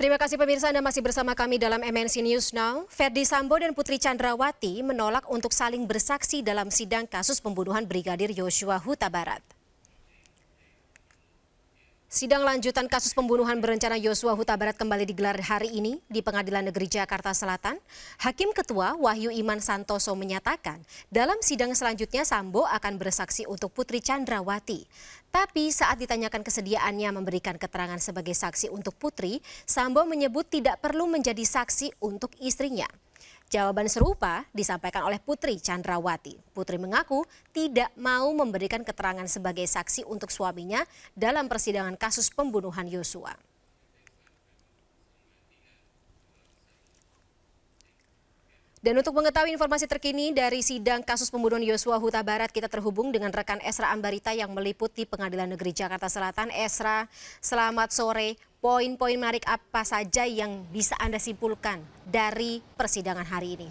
Terima kasih pemirsa, Anda masih bersama kami dalam MNC News Now. Ferdy Sambo dan Putri Chandrawati menolak untuk saling bersaksi dalam sidang kasus pembunuhan Brigadir Yosua Huta Barat. Sidang lanjutan kasus pembunuhan berencana Yosua Huta Barat kembali digelar hari ini di Pengadilan Negeri Jakarta Selatan. Hakim Ketua Wahyu Iman Santoso menyatakan dalam sidang selanjutnya Sambo akan bersaksi untuk Putri Chandrawati. Tapi saat ditanyakan kesediaannya memberikan keterangan sebagai saksi untuk Putri, Sambo menyebut tidak perlu menjadi saksi untuk istrinya. Jawaban serupa disampaikan oleh Putri Chandrawati. Putri mengaku tidak mau memberikan keterangan sebagai saksi untuk suaminya dalam persidangan kasus pembunuhan Yosua. Dan untuk mengetahui informasi terkini dari sidang kasus pembunuhan Yosua Huta Barat, kita terhubung dengan rekan Esra Ambarita yang meliput di Pengadilan Negeri Jakarta Selatan. Esra, selamat sore. Poin-poin menarik apa saja yang bisa Anda simpulkan dari persidangan hari ini?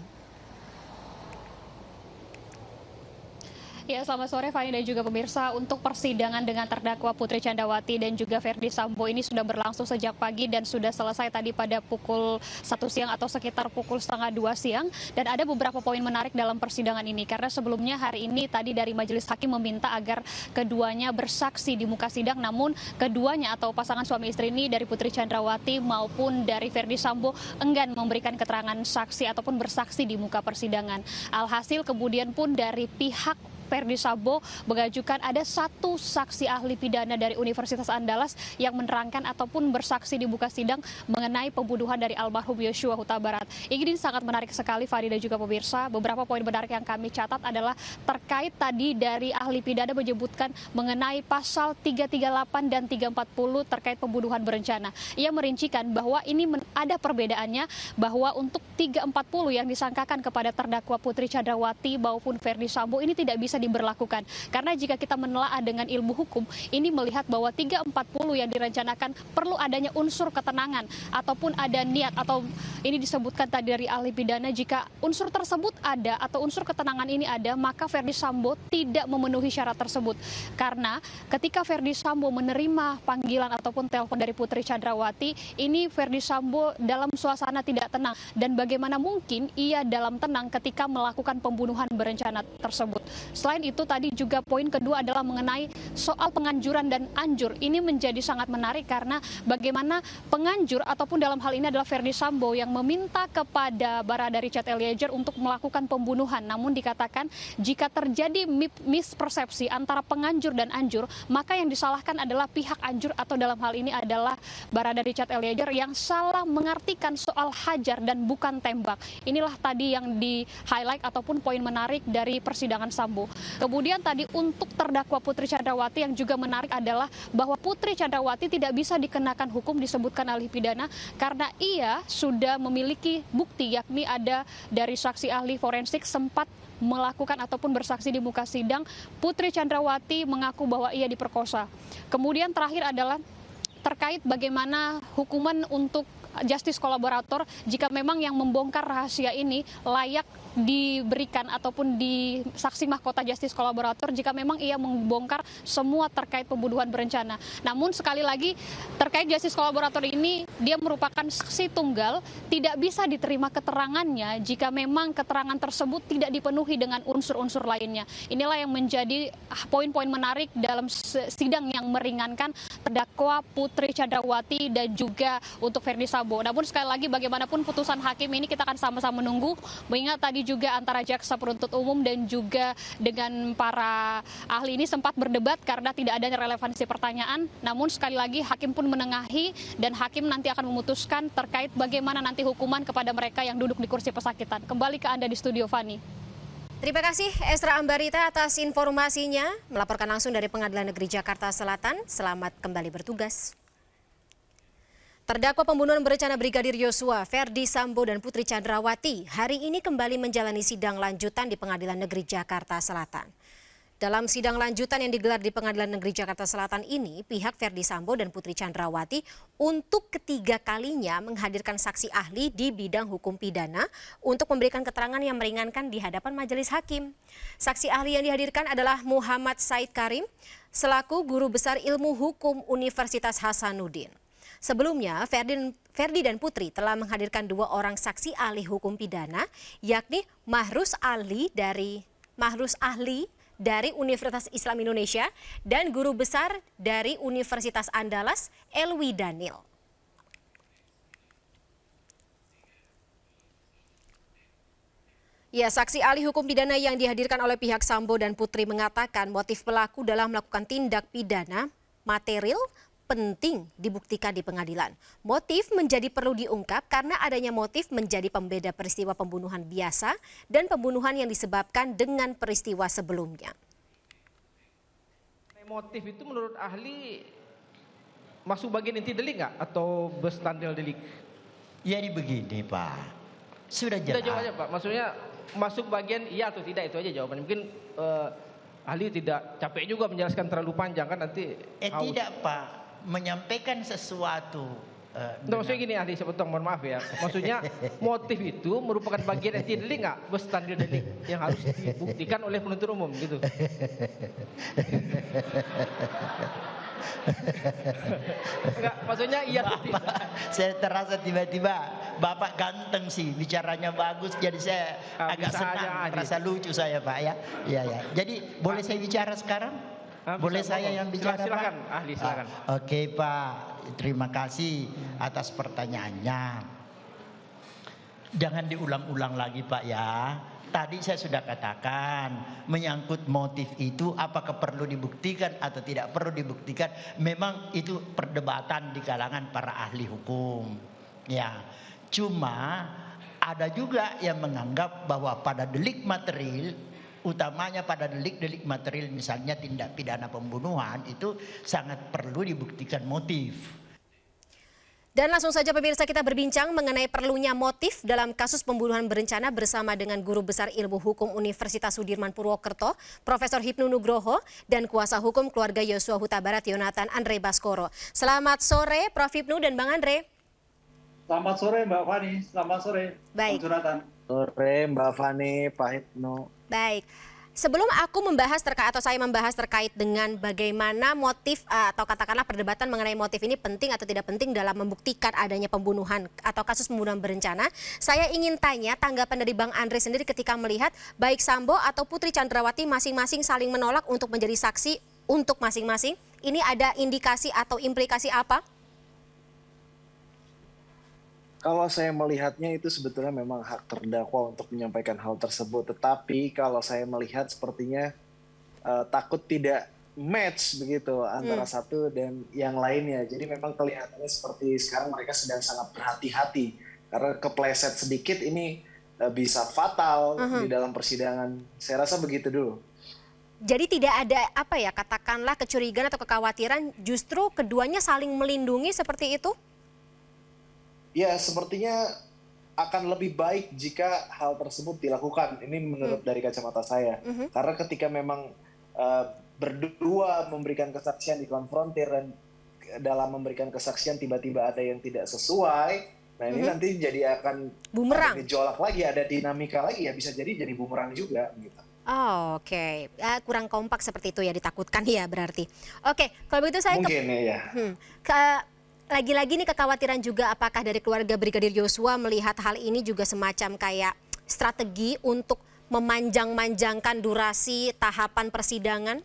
Ya, selamat sore Fani dan juga pemirsa. Untuk persidangan dengan terdakwa Putri Chandrawati dan juga Ferdy Sambo ini sudah berlangsung sejak pagi dan sudah selesai tadi pada pukul 1 siang atau sekitar pukul setengah 2 siang. Dan ada beberapa poin menarik dalam persidangan ini karena sebelumnya hari ini tadi dari majelis hakim meminta agar keduanya bersaksi di muka sidang, namun keduanya atau pasangan suami istri ini dari Putri Chandrawati maupun dari Ferdy Sambo enggan memberikan keterangan saksi ataupun bersaksi di muka persidangan. Alhasil kemudian pun dari pihak Ferdy Sambo mengajukan ada satu saksi ahli pidana dari Universitas Andalas yang menerangkan ataupun bersaksi di muka sidang mengenai pembunuhan dari almarhum Yosua Huta Barat. Ini sangat menarik sekali Fadi dan juga pemirsa. Beberapa poin menarik yang kami catat adalah terkait tadi dari ahli pidana menyebutkan mengenai pasal 338 dan 340 terkait pembunuhan berencana. Ia merincikan bahwa ini ada perbedaannya bahwa untuk 340 yang disangkakan kepada terdakwa Putri Chandrawati maupun Ferdy Sambo ini tidak bisa diberlakukan. Karena jika kita menelaah dengan ilmu hukum, ini melihat bahwa 340 yang direncanakan perlu adanya unsur ketenangan ataupun ada niat, atau ini disebutkan tadi dari ahli pidana, jika unsur tersebut ada atau unsur ketenangan ini ada, maka Ferdy Sambo tidak memenuhi syarat tersebut. Karena ketika Ferdy Sambo menerima panggilan ataupun telepon dari Putri Chandrawati, ini Ferdy Sambo dalam suasana tidak tenang. Dan bagaimana mungkin ia dalam tenang ketika melakukan pembunuhan berencana tersebut. Selain itu tadi juga poin kedua adalah mengenai soal penganjuran dan anjur. Ini menjadi sangat menarik karena bagaimana penganjur ataupun dalam hal ini adalah Ferdy Sambo yang meminta kepada Barada Richard Eliezer untuk melakukan pembunuhan. Namun dikatakan jika terjadi mispersepsi antara penganjur dan anjur, maka yang disalahkan adalah pihak anjur atau dalam hal ini adalah Barada Richard Eliezer yang salah mengartikan soal hajar dan bukan tembak. Inilah tadi yang di-highlight ataupun poin menarik dari persidangan Sambo. Kemudian tadi untuk terdakwa Putri Chandrawati yang juga menarik adalah bahwa Putri Chandrawati tidak bisa dikenakan hukum disebutkan ahli pidana karena ia sudah memiliki bukti, yakni ada dari saksi ahli forensik sempat melakukan ataupun bersaksi di muka sidang. Putri Chandrawati mengaku bahwa ia diperkosa. Kemudian terakhir adalah terkait bagaimana hukuman untuk justice kolaborator jika memang yang membongkar rahasia ini layak diberikan ataupun di saksi mahkota justice kolaborator jika memang ia membongkar semua terkait pembunuhan berencana. Namun sekali lagi terkait justice kolaborator ini dia merupakan saksi tunggal, tidak bisa diterima keterangannya jika memang keterangan tersebut tidak dipenuhi dengan unsur-unsur lainnya. Inilah yang menjadi poin-poin menarik dalam sidang yang meringankan terdakwa Putri Chandrawati dan juga untuk Ferdy Sambo. Namun sekali lagi bagaimanapun putusan hakim ini kita akan sama-sama menunggu, mengingat tadi juga antara jaksa penuntut umum dan juga dengan para ahli ini sempat berdebat karena tidak adanya relevansi pertanyaan. Namun sekali lagi hakim pun menengahi dan hakim nanti akan memutuskan terkait bagaimana nanti hukuman kepada mereka yang duduk di kursi pesakitan. Kembali ke Anda di studio, Fani. Terima kasih Esra Ambarita atas informasinya, melaporkan langsung dari Pengadilan Negeri Jakarta Selatan. Selamat kembali bertugas. Terdakwa pembunuhan berencana Brigadir Yosua, Ferdy Sambo dan Putri Chandrawati hari ini kembali menjalani sidang lanjutan di Pengadilan Negeri Jakarta Selatan. Dalam sidang lanjutan yang digelar di Pengadilan Negeri Jakarta Selatan ini, pihak Ferdy Sambo dan Putri Chandrawati untuk ketiga kalinya menghadirkan saksi ahli di bidang hukum pidana untuk memberikan keterangan yang meringankan di hadapan majelis hakim. Saksi ahli yang dihadirkan adalah Muhammad Said Karim, selaku Guru Besar Ilmu Hukum Universitas Hasanuddin. Sebelumnya, Ferdi dan Putri telah menghadirkan 2 orang saksi ahli hukum pidana, yakni Mahrus Ahli dari Universitas Islam Indonesia dan guru besar dari Universitas Andalas, Elwi Daniel. Ya, saksi ahli hukum pidana yang dihadirkan oleh pihak Sambo dan Putri mengatakan motif pelaku dalam melakukan tindak pidana material penting dibuktikan di pengadilan. Motif menjadi perlu diungkap karena adanya motif menjadi pembeda peristiwa pembunuhan biasa dan pembunuhan yang disebabkan dengan peristiwa sebelumnya. Motif itu menurut ahli masuk bagian inti delik nggak atau bestandil delik? Jadi begini Pak, sudah jelas. Sudah jawab aja Pak, maksudnya masuk bagian iya atau tidak, itu aja jawabannya. Mungkin ahli tidak capek juga menjelaskan terlalu panjang kan nanti. Tidak Pak, menyampaikan sesuatu. Maksudnya gini ahli, saya potong, mohon maaf ya. Maksudnya motif itu merupakan bagian inti delik nggak, bestandil delik yang harus dibuktikan oleh penuntut umum gitu. Enggak, maksudnya iya atau tidak. Saya terasa tiba-tiba Bapak ganteng sih, bicaranya bagus, jadi saya agak senang, rasa lucu saya Pak ya. Iya ya. Jadi boleh saya bicara sekarang? Boleh saya yang bicara silakan, Pak? ahli silakan. Oke Pak, terima kasih atas pertanyaannya. Jangan diulang-ulang lagi Pak ya. Tadi saya sudah katakan, menyangkut motif itu apakah perlu dibuktikan atau tidak perlu dibuktikan, memang itu perdebatan di kalangan para ahli hukum. Ya, cuma ada juga yang menganggap bahwa pada delik material, utamanya pada delik-delik material misalnya tindak pidana pembunuhan, itu sangat perlu dibuktikan motif. Dan langsung saja pemirsa, kita berbincang mengenai perlunya motif dalam kasus pembunuhan berencana bersama dengan Guru Besar Ilmu Hukum Universitas Sudirman Purwokerto, Profesor Hipnu Nugroho, dan Kuasa Hukum Keluarga Yosua Huta Barat Yonatan Andre Baskoro. Selamat sore Prof. Hipnu dan Bang Andre. Selamat sore Mbak Fani, selamat sore. Baik. Sore Mbak Fani, Pak Hipnu. Baik. Sebelum aku saya membahas terkait dengan bagaimana motif atau katakanlah perdebatan mengenai motif ini penting atau tidak penting dalam membuktikan adanya pembunuhan atau kasus pembunuhan berencana, saya ingin tanya tanggapan dari Bang Andre sendiri ketika melihat baik Sambo atau Putri Chandrawati masing-masing saling menolak untuk menjadi saksi untuk masing-masing. Ini ada indikasi atau implikasi apa? Kalau saya melihatnya itu sebetulnya memang hak terdakwa untuk menyampaikan hal tersebut. Tetapi kalau saya melihat sepertinya takut tidak match begitu antara satu dan yang lainnya. Jadi memang kelihatannya seperti sekarang mereka sedang sangat berhati-hati. Karena kepleset sedikit ini bisa fatal di dalam persidangan. Saya rasa begitu dulu. Jadi tidak ada katakanlah kecurigaan atau kekhawatiran, justru keduanya saling melindungi seperti itu? Ya, sepertinya akan lebih baik jika hal tersebut dilakukan. Ini menurut dari kacamata saya. Karena ketika memang berdua memberikan kesaksian dikonfrontir dan dalam memberikan kesaksian tiba-tiba ada yang tidak sesuai, nah ini nanti jadi akan bumerang. Ada gejolak lagi, ada dinamika lagi, ya bisa jadi bumerang juga gitu. Oh, oke. Kurang kompak seperti itu ya, ditakutkan ya berarti. Oke, kalau begitu saya mungkin ya. Lagi-lagi nih kekhawatiran juga, apakah dari keluarga Brigadir Yosua melihat hal ini juga semacam kayak strategi untuk memanjang-manjangkan durasi tahapan persidangan?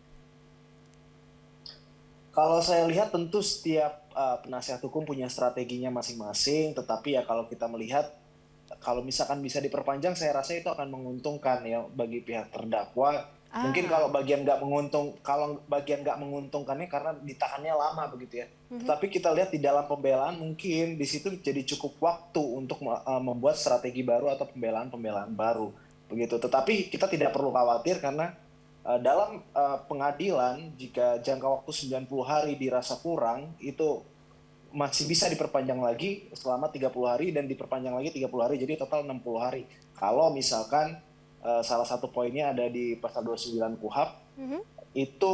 Kalau saya lihat tentu setiap penasihat hukum punya strateginya masing-masing, tetapi ya kalau kita melihat kalau misalkan bisa diperpanjang, saya rasa itu akan menguntungkan ya bagi pihak terdakwa. Mungkin kalau bagian nggak menguntungkannya karena ditahannya lama begitu ya. Tetapi kita lihat di dalam pembelaan mungkin di situ jadi cukup waktu untuk membuat strategi baru atau pembelaan baru begitu. Tetapi kita tidak perlu khawatir karena dalam pengadilan jika jangka waktu 90 hari dirasa kurang, itu masih bisa diperpanjang lagi selama 30 hari dan diperpanjang lagi 30 hari, jadi total 60 hari. Kalau misalkan salah satu poinnya ada di pasal 29 KUHP, itu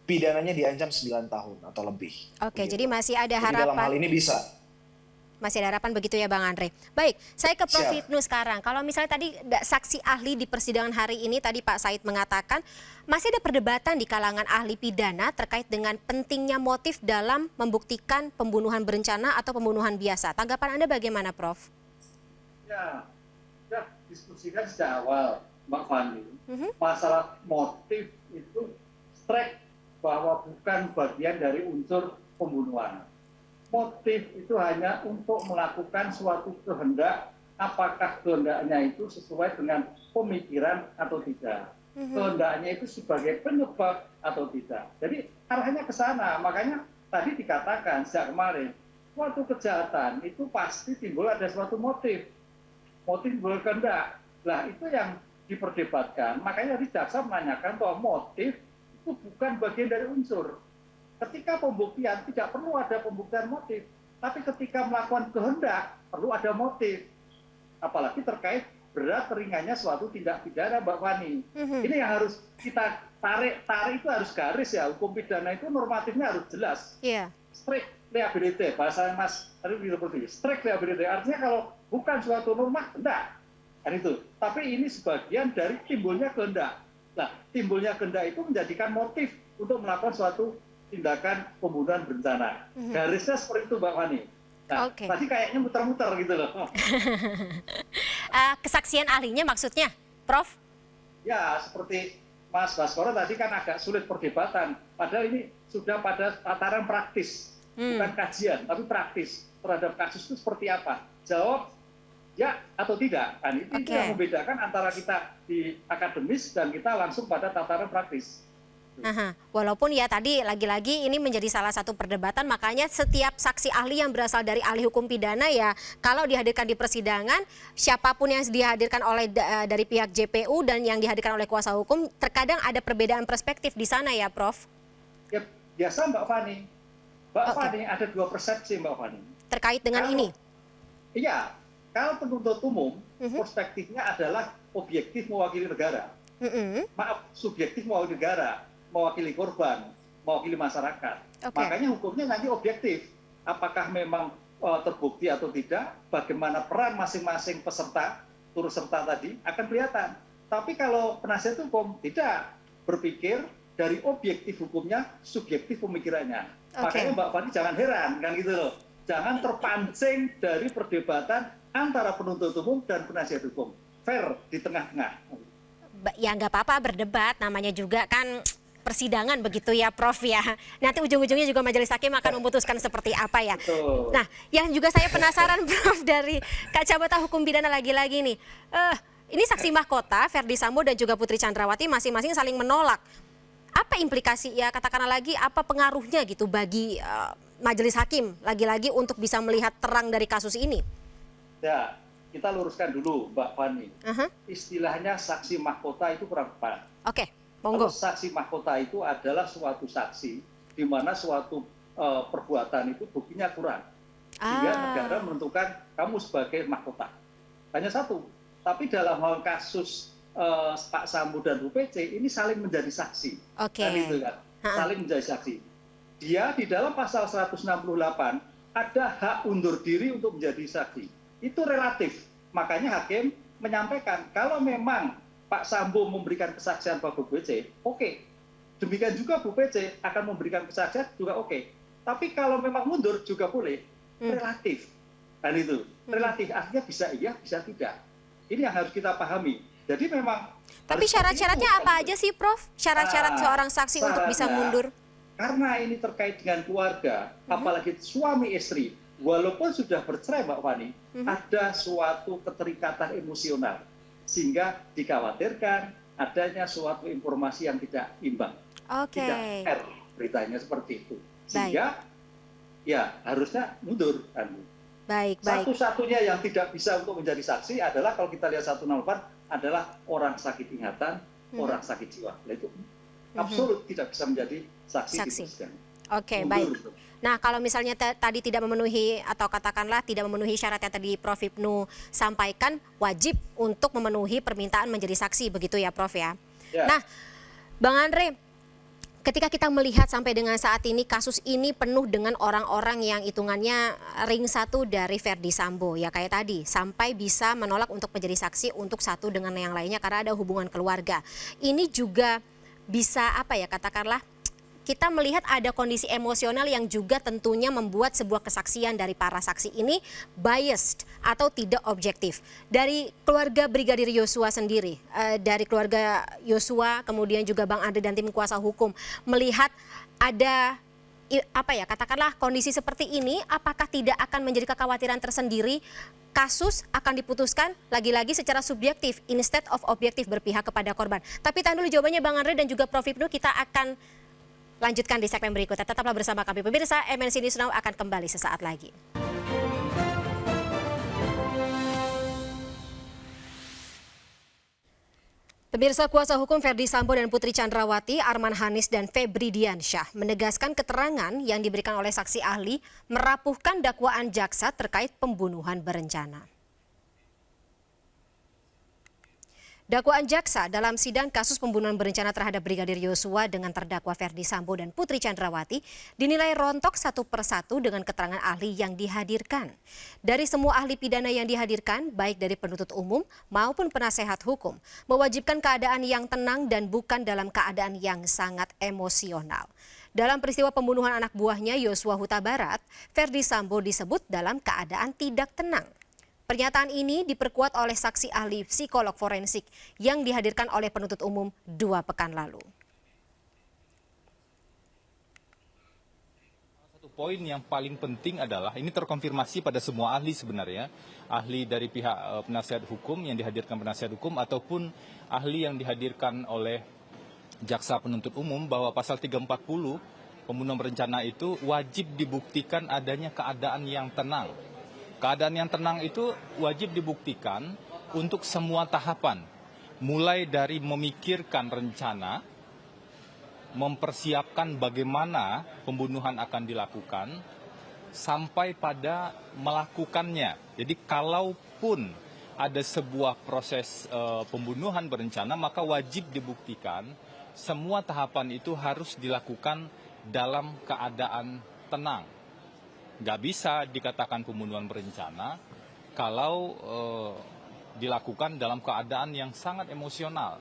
pidananya diancam 9 tahun atau lebih. Oke, jadi masih ada harapan. Jadi dalam hal ini bisa. Masih ada harapan begitu ya Bang Andre. Baik, saya ke Prof. Siap. Hipnu sekarang. Kalau misalnya tadi saksi ahli di persidangan hari ini, tadi Pak Said mengatakan masih ada perdebatan di kalangan ahli pidana terkait dengan pentingnya motif dalam membuktikan pembunuhan berencana atau pembunuhan biasa. Tanggapan Anda bagaimana, Prof? Ya, sudah diskusikan sejak awal, Mbak Fani. Masalah motif itu strike bahwa bukan bagian dari unsur pembunuhan. Motif itu hanya untuk melakukan suatu kehendak, apakah kehendaknya itu sesuai dengan pemikiran atau tidak. Kehendaknya itu sebagai penyebab atau tidak. Jadi arahnya ke sana, makanya tadi dikatakan sejak kemarin, suatu kejahatan itu pasti timbul ada suatu motif berkehendak. Nah itu yang diperdebatkan, makanya tadi jaksa menanyakan bahwa motif itu bukan bagian dari unsur. Ketika pembuktian tidak perlu ada pembuktian motif, tapi ketika melakukan kehendak perlu ada motif. Apalagi terkait berat ringannya suatu tindak pidana, Mbak Fani. Ini yang harus kita tarik itu harus garis ya. Hukum pidana itu normatifnya harus jelas. Iya. Strict liability, bahasa Mas tadi seperti itu. Strict liability artinya kalau bukan suatu norma, enggak. Kan itu. Tapi ini sebagian dari timbulnya kehendak. Nah, timbulnya kehendak itu menjadikan motif untuk melakukan suatu tindakan pembunuhan berencana. Garisnya seperti itu, Mbak Fani. Nah, tadi kayaknya muter-muter gitu loh. Kesaksian ahlinya maksudnya, Prof? Ya, seperti Mas Baskoro tadi kan agak sulit perdebatan. Padahal ini sudah pada tataran praktis. Bukan kajian, tapi praktis. Terhadap kasus itu seperti apa? Jawab ya atau tidak. Kan itu yang membedakan antara kita di akademis dan kita langsung pada tataran praktis. Walaupun ya tadi lagi-lagi ini menjadi salah satu perdebatan, makanya setiap saksi ahli yang berasal dari ahli hukum pidana ya kalau dihadirkan di persidangan, siapapun yang dihadirkan oleh dari pihak JPU dan yang dihadirkan oleh kuasa hukum, terkadang ada perbedaan perspektif di sana ya, Prof? Ya biasa Mbak Fani. Mbak Fani ada dua persepsi Mbak Fani. Terkait dengan ini? Iya, kalau penuntut umum perspektifnya adalah objektif mewakili negara. Maaf, subjektif mewakili negara. Mewakili korban, mewakili masyarakat. Makanya hukumnya nanti objektif. Apakah memang terbukti atau tidak, bagaimana peran masing-masing peserta, turut serta tadi, akan kelihatan. Tapi kalau penasihat hukum tidak berpikir dari objektif hukumnya, subjektif pemikirannya. Makanya Mbak Fani jangan heran, kan gitu loh. Jangan terpancing dari perdebatan antara penuntut umum dan penasihat hukum. Fair di tengah-tengah. Ya nggak apa-apa berdebat, namanya juga kan persidangan begitu ya Prof ya. Nanti ujung-ujungnya juga majelis hakim akan memutuskan seperti apa ya. Betul. Nah yang juga saya penasaran Prof dari kacamata hukum pidana lagi-lagi nih. Ini saksi mahkota Ferdi Sambo dan juga Putri Chandrawati masing-masing saling menolak. Apa implikasi ya katakanlah lagi apa pengaruhnya gitu bagi majelis hakim lagi-lagi untuk bisa melihat terang dari kasus ini? Ya, kita luruskan dulu Mbak Fani. Istilahnya saksi mahkota itu kurang tepat. Oke. Monggo. Saksi mahkota itu adalah suatu saksi di mana suatu perbuatan itu buktinya kurang. Sehingga negara menentukan kamu sebagai mahkota. Hanya satu. Tapi dalam hal kasus Pak Sambo dan Bu PC ini saling menjadi saksi. Kan itu kan. Saling menjadi saksi. Dia di dalam pasal 168 ada hak undur diri untuk menjadi saksi. Itu relatif. Makanya hakim menyampaikan kalau memang Pak Sambo memberikan kesaksian pada Bu PC, oke. Demikian juga Bu PC akan memberikan kesaksian juga oke. Tapi kalau memang mundur juga boleh, relatif. Dan itu, relatif artinya bisa iya, bisa tidak. Ini yang harus kita pahami. Jadi memang... Tapi syarat-syaratnya apa aja sih Prof? Syarat-syarat seorang saksi untuk bisa mundur? Karena ini terkait dengan keluarga, apalagi suami istri, walaupun sudah bercerai Mbak Fani, ada suatu keterikatan emosional. Sehingga dikhawatirkan adanya suatu informasi yang tidak imbang. Tidak fair beritanya seperti itu. Sehingga ya harusnya mundur. Baik. Satu-satunya yang tidak bisa untuk menjadi saksi adalah kalau kita lihat 168 adalah orang sakit ingatan, orang sakit jiwa. Itu absolut tidak bisa menjadi saksi. Di persidangan. Oke, baik. Nah, kalau misalnya tadi tidak memenuhi atau katakanlah tidak memenuhi syarat yang tadi Prof Hipnu sampaikan, wajib untuk memenuhi permintaan menjadi saksi, begitu ya Prof ya? Nah, Bang Andre, ketika kita melihat sampai dengan saat ini kasus ini penuh dengan orang-orang yang hitungannya ring satu dari Verdi Sambo ya kayak tadi sampai bisa menolak untuk menjadi saksi untuk satu dengan yang lainnya karena ada hubungan keluarga. Ini juga bisa apa ya katakanlah kita melihat ada kondisi emosional yang juga tentunya membuat sebuah kesaksian dari para saksi ini biased atau tidak objektif. Dari keluarga Brigadir Yosua sendiri, dari keluarga Yosua, kemudian juga Bang Andre dan tim kuasa hukum, melihat ada apa ya katakanlah kondisi seperti ini, apakah tidak akan menjadi kekhawatiran tersendiri? Kasus akan diputuskan lagi-lagi secara subjektif instead of objektif berpihak kepada korban. Tapi tahan dulu jawabannya Bang Andre dan juga Prof. Ibnu, kita akan lanjutkan di segmen berikutnya. Tetaplah bersama kami pemirsa, MNC News Now akan kembali sesaat lagi. Pemirsa, kuasa hukum Verdi Sambo dan Putri Chandrawati, Arman Hanis dan Febri Diansyah menegaskan keterangan yang diberikan oleh saksi ahli merapuhkan dakwaan jaksa terkait pembunuhan berencana. Dakwaan jaksa dalam sidang kasus pembunuhan berencana terhadap Brigadir Yosua dengan terdakwa Verdi Sambo dan Putri Chandrawati dinilai rontok satu persatu dengan keterangan ahli yang dihadirkan. Dari semua ahli pidana yang dihadirkan, baik dari penuntut umum maupun penasehat hukum, mewajibkan keadaan yang tenang dan bukan dalam keadaan yang sangat emosional. Dalam peristiwa pembunuhan anak buahnya Yosua Huta Barat, Verdi Sambo disebut dalam keadaan tidak tenang. Pernyataan ini diperkuat oleh saksi ahli psikolog forensik yang dihadirkan oleh penuntut umum 2 pekan lalu. Satu poin yang paling penting adalah, ini terkonfirmasi pada semua ahli sebenarnya, ahli dari pihak penasihat hukum yang dihadirkan penasihat hukum ataupun ahli yang dihadirkan oleh jaksa penuntut umum bahwa pasal 340 pembunuhan berencana itu wajib dibuktikan adanya keadaan yang tenang. Keadaan yang tenang itu wajib dibuktikan untuk semua tahapan, mulai dari memikirkan rencana, mempersiapkan bagaimana pembunuhan akan dilakukan, sampai pada melakukannya. Jadi kalaupun ada sebuah proses pembunuhan berencana, maka wajib dibuktikan semua tahapan itu harus dilakukan dalam keadaan tenang. Nggak bisa dikatakan pembunuhan berencana kalau dilakukan dalam keadaan yang sangat emosional.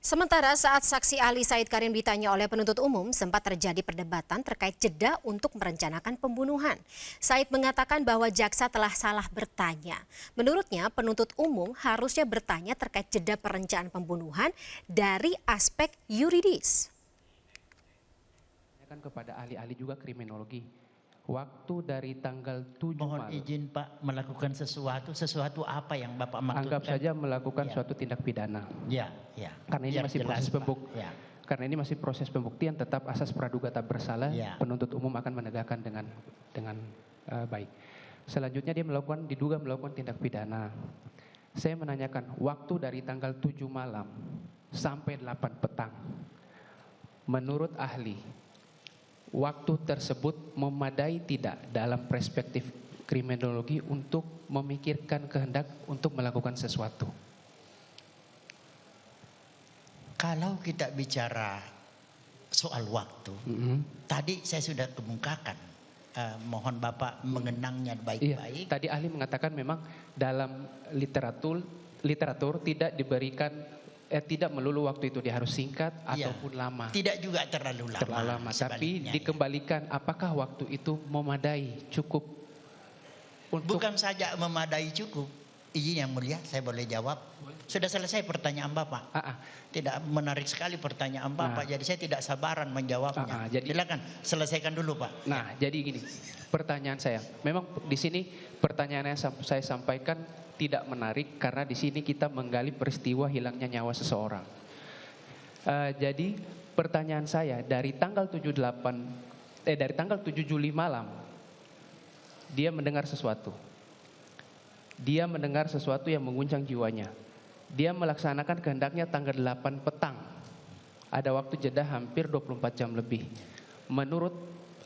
Sementara saat saksi ahli Said Karim ditanya oleh penuntut umum, sempat terjadi perdebatan terkait jeda untuk merencanakan pembunuhan. Said mengatakan bahwa jaksa telah salah bertanya. Menurutnya, penuntut umum harusnya bertanya terkait jeda perencanaan pembunuhan dari aspek yuridis. Kepada ahli-ahli juga kriminologi. Waktu dari tanggal 7 Mohon Maret. izin Pak, melakukan sesuatu apa yang Bapak maksudkan? Anggap saja melakukan suatu tindak pidana. Ya, ya. Karena ini Biar masih jelas, proses Pak. pembuktian. Ya. Karena ini masih proses pembuktian, tetap asas praduga tak bersalah, Ya. penuntut umum akan menegakkan dengan baik. Selanjutnya dia diduga melakukan tindak pidana. Saya menanyakan waktu dari tanggal 7 malam sampai 8 petang. Menurut ahli, waktu tersebut memadai tidak dalam perspektif kriminologi untuk memikirkan kehendak untuk melakukan sesuatu? Kalau kita bicara soal waktu, tadi saya sudah kemukakan. Mohon Bapak mengenangnya baik-baik. Iya, tadi ahli mengatakan memang dalam literatur tidak diberikan tidak melulu waktu itu dia harus singkat ataupun lama. Tidak juga terlalu lama. Tapi dikembalikan apakah waktu itu memadai, cukup untuk... Bukan saja memadai cukup. Izin yang mulia, saya boleh jawab. Sudah selesai pertanyaan Bapak. Tidak menarik sekali pertanyaan Bapak, jadi saya tidak sabaran menjawabnya. Silakan selesaikan dulu Pak. Nah, jadi gini, pertanyaan saya. Memang di sini pertanyaan yang saya sampaikan tidak menarik karena di sini kita menggali peristiwa hilangnya nyawa seseorang. Jadi pertanyaan saya dari tanggal 7 Juli malam dia mendengar sesuatu. Dia mendengar sesuatu yang mengguncang jiwanya. Dia melaksanakan kehendaknya tanggal 8 petang. Ada waktu jeda hampir 24 jam lebih. Menurut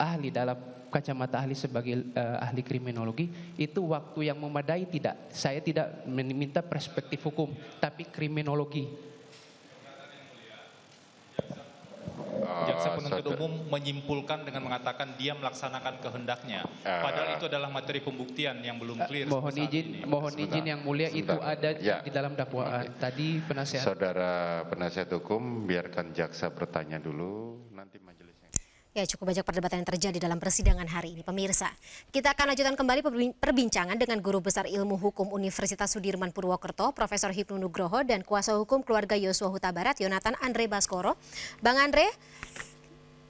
ahli dalam kacamata ahli sebagai ahli kriminologi, itu waktu yang memadai tidak? Saya tidak meminta perspektif hukum, tapi kriminologi. jaksa penuntut umum menyimpulkan dengan mengatakan dia melaksanakan kehendaknya. Padahal itu adalah materi pembuktian yang belum clear. Mohon izin yang mulia, itu ada di dalam dakwaan. Tadi penasihat. Saudara penasihat hukum, biarkan jaksa bertanya dulu, nanti majelisnya. Ya, cukup banyak perdebatan yang terjadi dalam persidangan hari ini, pemirsa. Kita akan lanjutkan kembali perbincangan dengan Guru Besar Ilmu Hukum Universitas Sudirman Purwokerto, Profesor Hipnu Nugroho, dan Kuasa Hukum Keluarga Yosua Huta Barat, Yonatan Andre Baskoro. Bang Andre,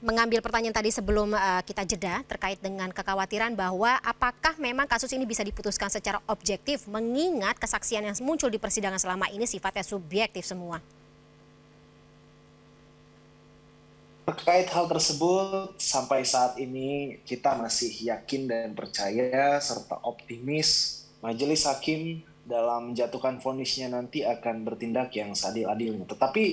mengambil pertanyaan tadi sebelum kita jeda terkait dengan kekhawatiran bahwa apakah memang kasus ini bisa diputuskan secara objektif, mengingat kesaksian yang muncul di persidangan selama ini sifatnya subjektif semua. Terkait hal tersebut, sampai saat ini kita masih yakin dan percaya serta optimis majelis hakim dalam menjatuhkan vonisnya nanti akan bertindak yang seadil-adilnya. Tetapi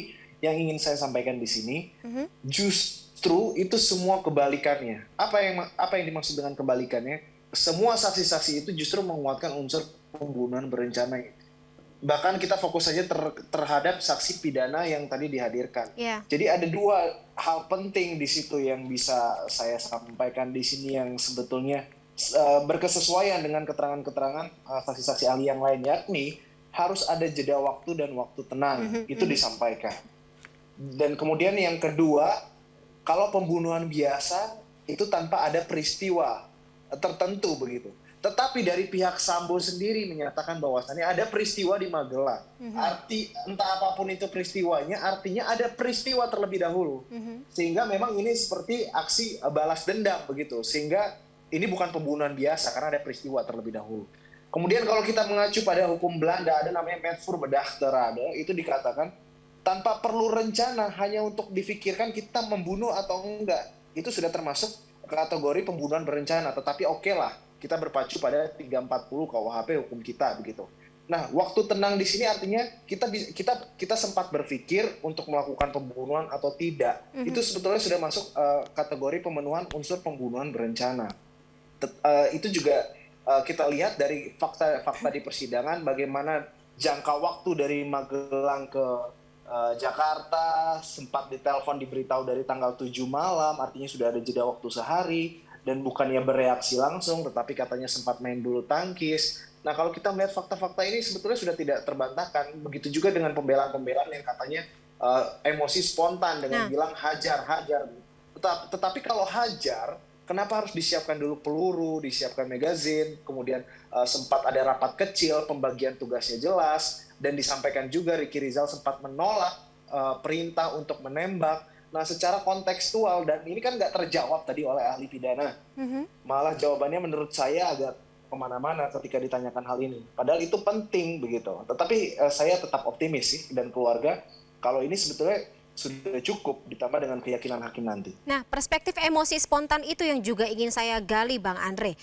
yang ingin saya sampaikan di sini, justru itu semua kebalikannya. Apa yang dimaksud dengan kebalikannya? Semua saksi-saksi itu justru menguatkan unsur pembunuhan berencana. Bahkan kita fokus saja terhadap saksi pidana yang tadi dihadirkan. Yeah. Jadi ada dua hal penting di situ yang bisa saya sampaikan di sini yang sebetulnya berkesesuaian dengan keterangan-keterangan saksi-saksi ahli yang lain, yakni harus ada jeda waktu dan waktu tenang. Itu disampaikan. Dan kemudian yang kedua, kalau pembunuhan biasa itu tanpa ada peristiwa tertentu begitu. Tetapi dari pihak Sambo sendiri menyatakan bahwasannya ada peristiwa di Magelang. Entah apapun itu peristiwanya, artinya ada peristiwa terlebih dahulu. Sehingga memang ini seperti aksi balas dendam begitu. Sehingga ini bukan pembunuhan biasa karena ada peristiwa terlebih dahulu. Kemudian kalau kita mengacu pada hukum Belanda, ada namanya Metvoorbedachte, itu dikatakan tanpa perlu rencana, hanya untuk difikirkan kita membunuh atau enggak. Itu sudah termasuk kategori pembunuhan berencana. Tetapi oke lah, kita berpacu pada 340 KUHP hukum kita begitu. Nah, waktu tenang di sini artinya kita sempat berpikir untuk melakukan pembunuhan atau tidak. Itu sebetulnya sudah masuk kategori pemenuhan unsur pembunuhan berencana. Itu juga kita lihat dari fakta di persidangan bagaimana jangka waktu dari Magelang ke Jakarta, sempat ditelepon diberitahu dari tanggal 7 malam, artinya sudah ada jeda waktu sehari. Dan bukannya bereaksi langsung, tetapi katanya sempat main bulu tangkis. Nah, kalau kita melihat fakta-fakta ini sebetulnya sudah tidak terbantahkan. Begitu juga dengan pembelaan-pembelaan yang katanya emosi spontan dengan bilang hajar. Tetapi kalau hajar, kenapa harus disiapkan dulu peluru, disiapkan magazin, kemudian sempat ada rapat kecil, pembagian tugasnya jelas, dan disampaikan juga Ricky Rizal sempat menolak perintah untuk menembak. Nah, secara kontekstual, dan ini kan nggak terjawab tadi oleh ahli pidana. Malah jawabannya menurut saya agak kemana-mana ketika ditanyakan hal ini. Padahal itu penting begitu. Tetapi saya tetap optimis sih, dan keluarga, kalau ini sebetulnya sudah cukup ditambah dengan keyakinan hakim nanti. Nah, perspektif emosi spontan itu yang juga ingin saya gali, Bang Andre.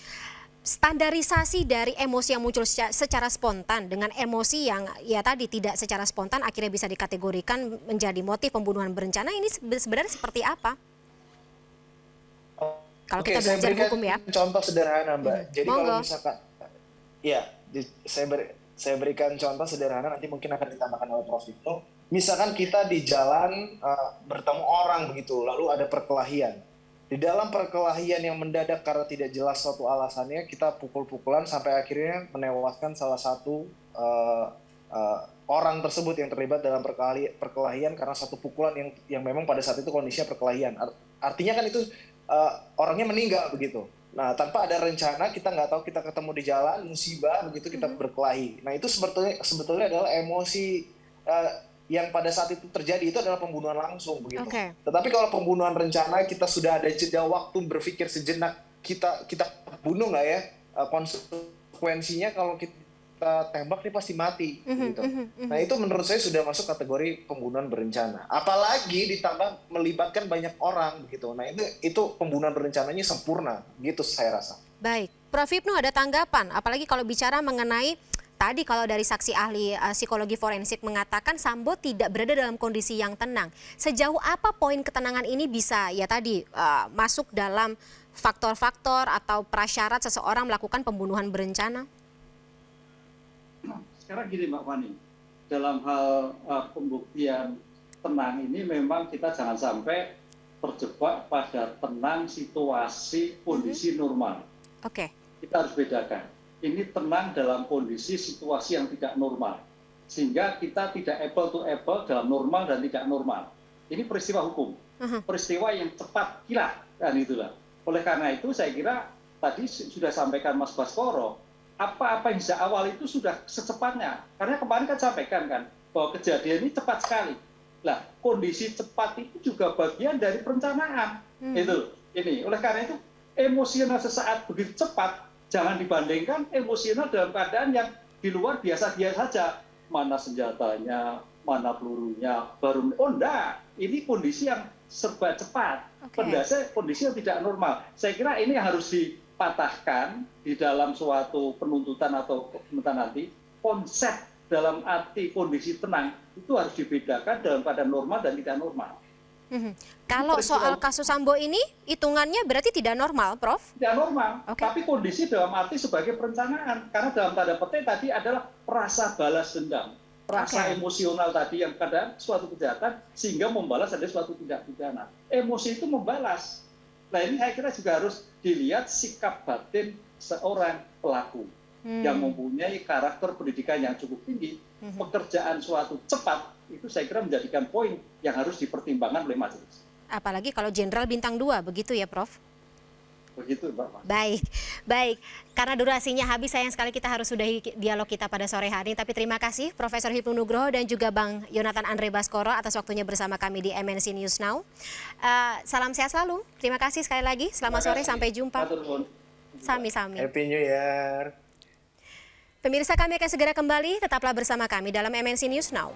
Standarisasi dari emosi yang muncul secara spontan dengan emosi yang ya tadi tidak secara spontan akhirnya bisa dikategorikan menjadi motif pembunuhan berencana, ini sebenarnya seperti apa? Kalau kita belajar hukum ya. Contoh sederhana, Mbak. Jadi kalau misalkan, ya, saya berikan contoh sederhana, nanti mungkin akan ditambahkan oleh Prof. Hipnu. Misalkan kita di jalan bertemu orang begitu, lalu ada perkelahian. Di dalam perkelahian yang mendadak karena tidak jelas suatu alasannya, kita pukul-pukulan sampai akhirnya menewaskan salah satu orang tersebut yang terlibat dalam perkelahian karena satu pukulan yang memang pada saat itu kondisinya perkelahian. Artinya kan itu orangnya meninggal begitu. Nah, tanpa ada rencana, kita nggak tahu, kita ketemu di jalan, musibah begitu, kita berkelahi. Nah, itu sebetulnya adalah emosi yang pada saat itu terjadi, itu adalah pembunuhan langsung begitu. Tetapi kalau pembunuhan rencana, kita sudah ada jeda waktu berpikir sejenak, kita bunuh nggak ya, konsekuensinya kalau kita tembak dia pasti mati gitu. Nah, itu menurut saya sudah masuk kategori pembunuhan berencana. Apalagi ditambah melibatkan banyak orang begitu. Nah, itu pembunuhan berencananya sempurna gitu saya rasa. Baik, Prof. Hipnu ada tanggapan, apalagi kalau bicara mengenai tadi kalau dari saksi ahli psikologi forensik mengatakan Sambo tidak berada dalam kondisi yang tenang. Sejauh apa poin ketenangan ini bisa ya tadi masuk dalam faktor-faktor atau prasyarat seseorang melakukan pembunuhan berencana? Sekarang gini Mbak Fani, dalam hal pembuktian tenang ini memang kita jangan sampai terjebak pada tenang situasi kondisi normal. Oke. Kita harus bedakan. Ini tenang dalam kondisi situasi yang tidak normal. Sehingga kita tidak apple to apple dalam normal dan tidak normal. Ini peristiwa hukum. Peristiwa yang cepat kilat. Dan itulah. Oleh karena itu saya kira tadi sudah sampaikan Mas Baskoro, apa-apa yang sejak awal itu sudah secepatnya. Karena kemarin kan sampaikan kan, bahwa kejadian ini cepat sekali. Nah, kondisi cepat itu juga bagian dari perencanaan. Itu. Ini. Oleh karena itu, emosional sesaat begitu cepat, jangan dibandingkan emosional dalam keadaan yang di luar biasa-biasa saja. Mana senjatanya, mana pelurunya, baru... Oh, enggak. Ini kondisi yang serba cepat. Kondisi yang tidak normal. Saya kira ini harus dipatahkan di dalam suatu penuntutan atau penuntutan nanti. Konsep dalam arti kondisi tenang itu harus dibedakan dalam keadaan normal dan tidak normal. Kalau soal kasus Sambo ini hitungannya berarti tidak normal, Prof? Tidak normal, tapi kondisi dalam arti sebagai perencanaan. Karena dalam tanda petik tadi adalah rasa balas dendam, rasa emosional tadi yang kadang suatu kejahatan sehingga membalas ada suatu tindak pidana. Emosi itu membalas. Nah ini saya kira juga harus dilihat sikap batin seorang pelaku. Yang mempunyai karakter pendidikan yang cukup tinggi, pekerjaan suatu cepat, itu saya kira menjadikan poin yang harus dipertimbangkan oleh majelis. Apalagi kalau Jenderal Bintang 2, begitu ya Prof? Begitu Mbak. Baik. Karena durasinya habis, sayang sekali kita harus sudahi dialog kita pada sore hari ini. Tapi terima kasih Profesor Hipnu Nugroho dan juga Bang Yonatan Andre Baskoro atas waktunya bersama kami di MNC News Now. Salam sehat selalu. Terima kasih sekali lagi. Selamat sore, sampai jumpa. Sami-sami. Happy New Year. Pemirsa, kami akan segera kembali, tetaplah bersama kami dalam MNC News Now.